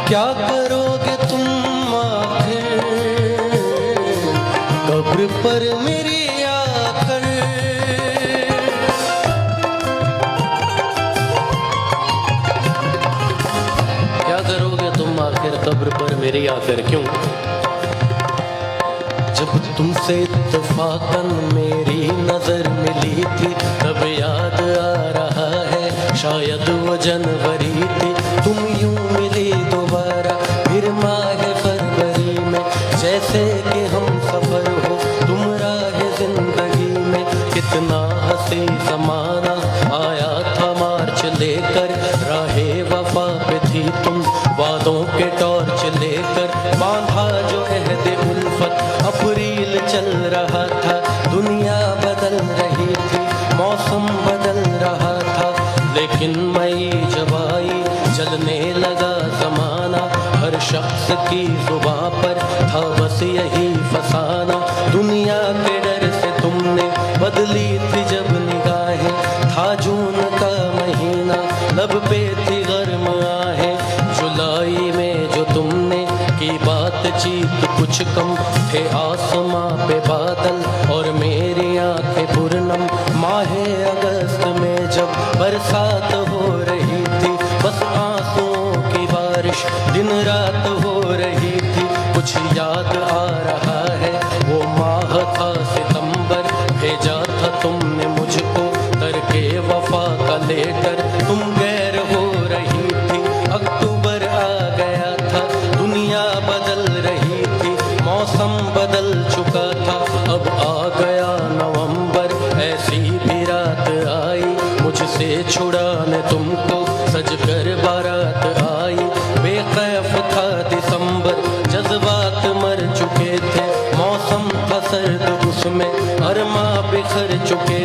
क्या करोगे तुम आखिर कब्र पर मेरी आकर। क्या करोगे तुम आखिर कब्र पर मेरी आकर। क्यों? जब तुमसे इत्तफाकन मेरी नजर मिली थी तब याद आ रहा है शायद वो जनवरी थी। तुम यूं मिली दोबारा फिर माह फरवरी में, जैसे कि हम सफर हो तुम राह जिंदगी में। कितना हंसी ज़माना आया था मार्च लेकर, राहे वफा पे थी तुम वादों के टॉर्च लेकर। बांधा जो अहद उल्फत अप्रैल चल रहा था, दुनिया बदल रही थी मौसम बदल रहा था। लेकिन मई जब आई चलने लगा ज़माना, हर शख्स की जुबां पर था बस यही फसाना। दुनिया के डर से तुमने बदली थी जब निगाहें, था जून का महीना लब पे थी गर्म आहें। जुलाई में जो तुमने की बातचीत कुछ कम थे आसमां पे बादल और मेरी आंखें पूर्णम। माहे अगस्त में जब बरसात हो रही थी, बस आंसुओं की बारिश दिन रात हो रही थी। कुछ याद आ रहा है वो माह था सितंबर, भेजा था तुमने मुझको करके वफा का लेटर। तुम गैर हो रही थी, अक्टूबर आ गया था, दुनिया बदल रही थी, मौसम बदल चुका था। अब आ गया नवंबर, ऐसी भी रात आई मुझसे छुड़ाने तुमको सज कर बारात आई। बेखैफ था दिसंबर, जज्बात मर चुके थे, मौसम था सर्द उसमें अरमा बिखर चुके